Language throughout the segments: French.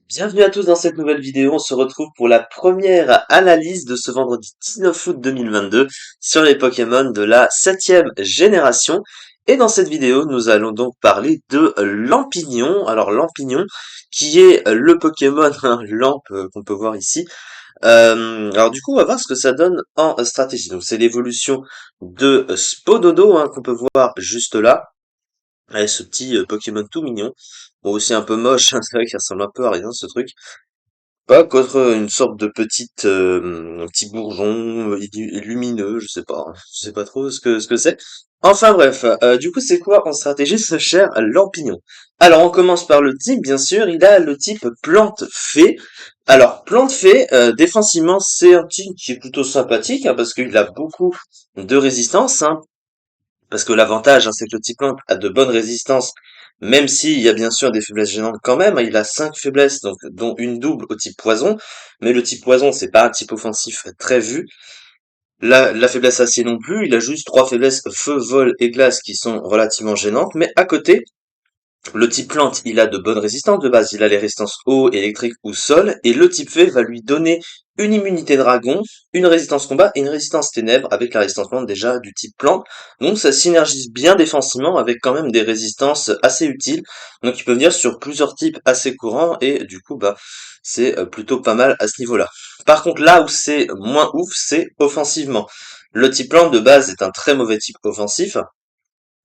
Bienvenue à tous dans cette nouvelle vidéo. On se retrouve pour la première analyse de ce vendredi 19 août 2022 sur les Pokémon de la 7e génération. Et dans cette vidéo, nous allons donc parler de Lampignon. Alors Lampignon, qui est le Pokémon Lampe qu'on peut voir ici. Alors du coup, on va voir ce que ça donne en stratégie. Donc c'est l'évolution de Spododo qu'on peut voir juste là. Avec ce petit Pokémon tout mignon. Bon, aussi un peu moche, c'est vrai qu'il ressemble un peu à rien ce truc. Pas qu'autre une sorte de petite un petit bourgeon lumineux, je sais pas trop ce que c'est. Enfin bref, du coup c'est quoi en stratégie ce cher Lampignon? Alors on commence par le type, bien sûr, il a le type plante fée. Alors plante fée, défensivement c'est un type qui est plutôt sympathique parce qu'il a beaucoup de résistance, parce que l'avantage, c'est que le type plante a de bonnes résistances, même s'il y a bien sûr des faiblesses gênantes quand même. Il a 5 faiblesses, donc dont une double au type poison. Mais le type poison, c'est pas un type offensif très vu. La faiblesse acier non plus. Il a juste 3 faiblesses feu, vol et glace qui sont relativement gênantes. Mais à côté, le type plante, il a de bonnes résistances. De base, il a les résistances eau, électrique ou sol. Et le type fée va lui donner une immunité dragon, une résistance combat et une résistance ténèbres avec la résistance plante déjà du type plante. Donc ça synergise bien défensivement avec quand même des résistances assez utiles. Donc ils peuvent venir sur plusieurs types assez courants et du coup c'est plutôt pas mal à ce niveau-là. Par contre là où c'est moins ouf, c'est offensivement. Le type plante de base est un très mauvais type offensif.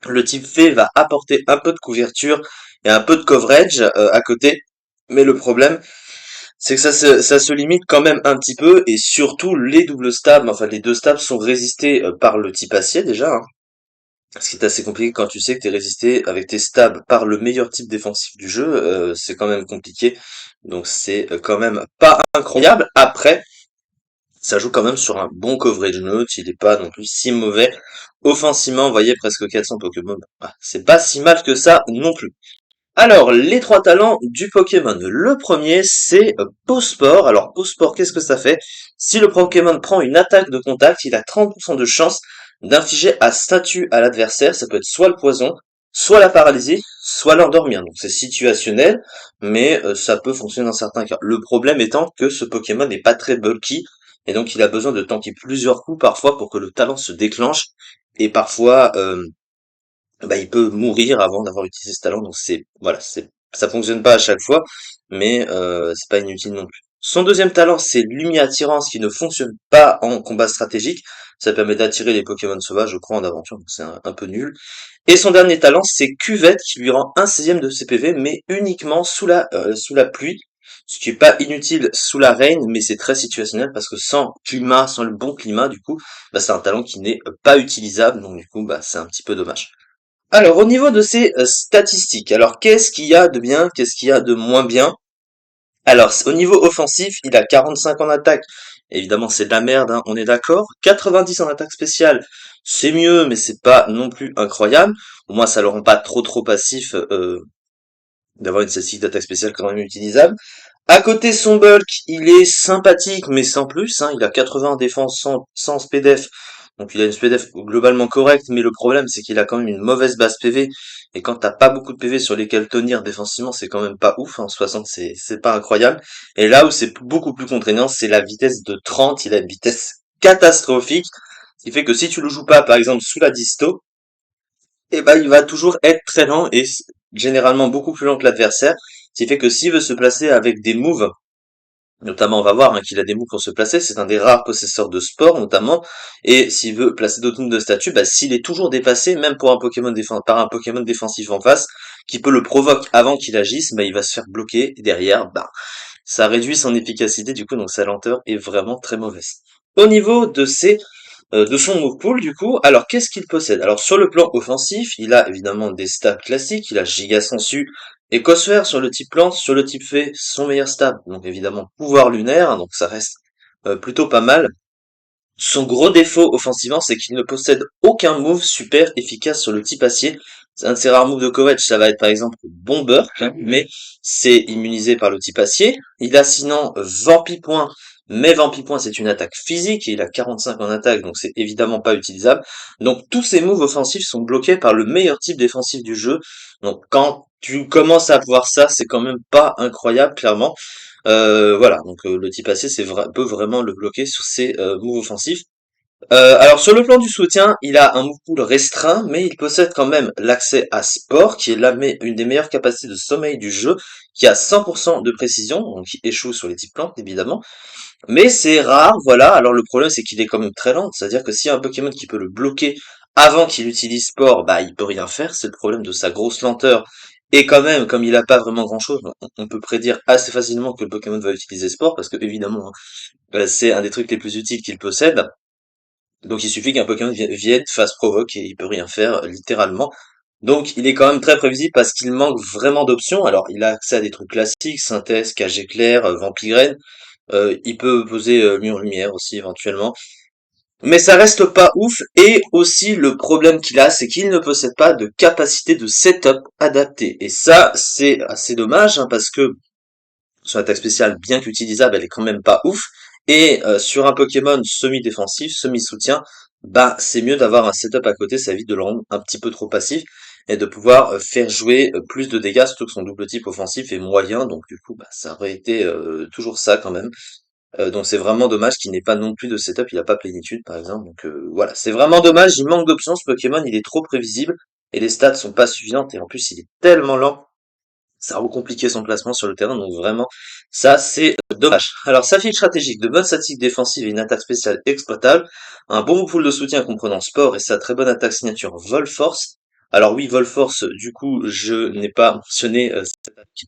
Le type fée va apporter un peu de couverture et un peu de coverage à côté. Mais le problème, c'est que ça se limite quand même un petit peu. Et surtout, les doubles stabs, enfin les deux stabs sont résistés par le type acier déjà. Ce qui est assez compliqué quand tu sais que tu es résisté avec tes stabs par le meilleur type défensif du jeu. C'est quand même compliqué. Donc c'est quand même pas incroyable. Après, ça joue quand même sur un bon coverage neutre, il est pas non plus si mauvais. Offensivement, vous voyez, presque 400 Pokémon. C'est pas si mal que ça non plus. Alors, les trois talents du Pokémon. Le premier, c'est Sport. Alors, Sport, qu'est-ce que ça fait? Si le Pokémon prend une attaque de contact, il a 30% de chance d'infliger un statut à l'adversaire. Ça peut être soit le poison, soit la paralysie, soit l'endormir. Donc, c'est situationnel, mais ça peut fonctionner dans certains cas. Le problème étant que ce Pokémon n'est pas très bulky, et donc il a besoin de tanker plusieurs coups parfois pour que le talent se déclenche. Et parfois, il peut mourir avant d'avoir utilisé ce talent, donc ça fonctionne pas à chaque fois, mais c'est pas inutile non plus. Son deuxième talent, c'est Lumière Attirance, qui ne fonctionne pas en combat stratégique. Ça permet d'attirer les Pokémon sauvages, je crois, en aventure, donc c'est un peu nul. Et son dernier talent, c'est Cuvette, qui lui rend un 16e de ses PV, mais uniquement sous la pluie. Ce qui est pas inutile sous la rain, mais c'est très situationnel parce que sans climat, sans le bon climat, du coup, c'est un talent qui n'est pas utilisable, donc du coup, c'est un petit peu dommage. Alors, au niveau de ses statistiques, alors qu'est-ce qu'il y a de bien, qu'est-ce qu'il y a de moins bien? Alors, au niveau offensif, il a 45 en attaque. Évidemment, c'est de la merde, on est d'accord. 90 en attaque spéciale, c'est mieux, mais c'est pas non plus incroyable. Au moins, ça le rend pas trop passif d'avoir une statistique d'attaque spéciale quand même utilisable. À côté, son bulk, il est sympathique, mais sans plus. Il a 80 en défense sans SPDF. Donc il a une SPDF globalement correcte, mais le problème c'est qu'il a quand même une mauvaise base PV. Et quand t'as pas beaucoup de PV sur lesquels tenir défensivement, c'est quand même pas ouf. 60, c'est pas incroyable. Et là où c'est beaucoup plus contraignant, c'est la vitesse de 30. Il a une vitesse catastrophique. Ce qui fait que si tu le joues pas, par exemple, sous la disto, il va toujours être très lent et généralement beaucoup plus lent que l'adversaire. Ce qui fait que s'il veut se placer avec des moves, notamment on va voir qu'il a des moves pour se placer, c'est un des rares possesseurs de sport notamment, et s'il veut placer d'autres moves de statut, s'il est toujours dépassé, même pour un par un Pokémon défensif en face, qui peut le provoquer avant qu'il agisse, il va se faire bloquer, et derrière, ça réduit son efficacité du coup, donc sa lenteur est vraiment très mauvaise. Au niveau de son move pool, du coup, alors qu'est-ce qu'il possède? Alors sur le plan offensif, il a évidemment des stats classiques, il a Giga Sensu et Cosfer sur le type plante, sur le type fée, son meilleur stat, donc évidemment pouvoir lunaire, donc ça reste plutôt pas mal. Son gros défaut offensivement, c'est qu'il ne possède aucun move super efficace sur le type acier. C'est un de ses rares moves de coverage, ça va être par exemple Bomber, mais c'est immunisé par le type acier. Il a sinon Vampipoint, mais Vampipoint c'est une attaque physique, et il a 45 en attaque, donc c'est évidemment pas utilisable. Donc tous ces moves offensifs sont bloqués par le meilleur type défensif du jeu. Donc quand tu commences à voir ça, c'est quand même pas incroyable, clairement. Voilà, donc le type AC peut vraiment le bloquer sur ses moves offensifs. Alors sur le plan du soutien, il a un move pool restreint, mais il possède quand même l'accès à Sport, qui est une des meilleures capacités de sommeil du jeu, qui a 100% de précision, donc qui échoue sur les types plantes évidemment. Mais c'est rare, voilà. Alors le problème c'est qu'il est quand même très lent, c'est-à-dire que s'il y a un Pokémon qui peut le bloquer avant qu'il utilise Sport, bah il peut rien faire, c'est le problème de sa grosse lenteur. Et quand même, comme il a pas vraiment grand-chose, on peut prédire assez facilement que le Pokémon va utiliser Sport, parce que évidemment, hein, c'est un des trucs les plus utiles qu'il possède. Donc il suffit qu'un Pokémon vienne, fasse provoque, et il peut rien faire, littéralement. Donc il est quand même très prévisible parce qu'il manque vraiment d'options. Alors il a accès à des trucs classiques, Synthèse, Cage Éclair, Vampigraine. Il peut poser Mur Lumière aussi éventuellement. Mais ça reste pas ouf. Et aussi le problème qu'il a, c'est qu'il ne possède pas de capacité de setup adaptée. Et ça, c'est assez dommage, hein, parce que son attaque spéciale, bien qu'utilisable, elle est quand même pas ouf. Et sur un Pokémon semi-défensif, semi-soutien, bah c'est mieux d'avoir un setup à côté, ça évite de le rendre un petit peu trop passif et de pouvoir faire jouer plus de dégâts, surtout que son double type offensif est moyen, donc du coup bah ça aurait été toujours ça quand même. Donc c'est vraiment dommage qu'il n'ait pas non plus de setup, il a pas plénitude par exemple, donc voilà, c'est vraiment dommage, il manque d'options ce Pokémon, il est trop prévisible et les stats sont pas suffisantes et en plus il est tellement lent, ça a compliqué son placement sur le terrain, donc vraiment, ça c'est dommage. Alors sa fiche stratégique, de bonnes statistiques défensives et une attaque spéciale exploitable, un bon pool de soutien comprenant sport et sa très bonne attaque signature Vol Force. Alors oui, Vol Force, du coup, je n'ai pas mentionné cette attaque.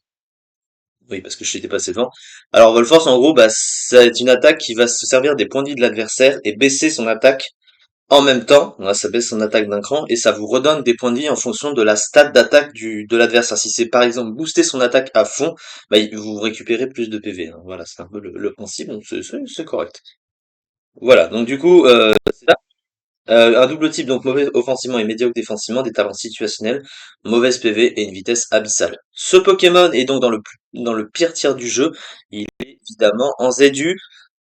Oui, parce que je t'étais passé devant. Alors Vol Force, en gros, bah, c'est une attaque qui va se servir des points de vie de l'adversaire et baisser son attaque en même temps, là, ça baisse son attaque d'un cran et ça vous redonne des points de vie en fonction de la stat d'attaque de l'adversaire. Si c'est par exemple booster son attaque à fond, bah, vous récupérez plus de PV, hein. Voilà, c'est un peu le principe, donc c'est correct. Voilà, donc du coup, c'est ça. Un double type, donc mauvais offensivement et médiocre défensivement, des talents situationnels, mauvaise PV et une vitesse abyssale. Ce Pokémon est donc dans le pire tiers du jeu. Il est évidemment en ZU,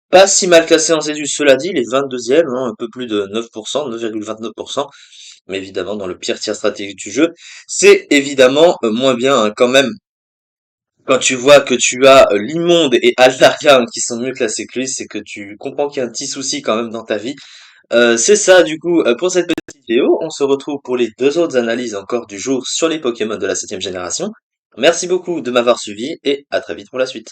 pas si mal classé en ZU, cela dit, il est 22e, hein, un peu plus de 9%, 9,29%, mais évidemment dans le pire tiers stratégique du jeu. C'est évidemment moins bien, hein, quand même. Quand tu vois que tu as l'Immonde et Altaria, hein, qui sont mieux classés que lui, c'est que tu comprends qu'il y a un petit souci quand même dans ta vie. C'est ça du coup pour cette petite vidéo. On se retrouve pour les deux autres analyses encore du jour sur les Pokémon de la 7e génération. Merci beaucoup de m'avoir suivi et à très vite pour la suite.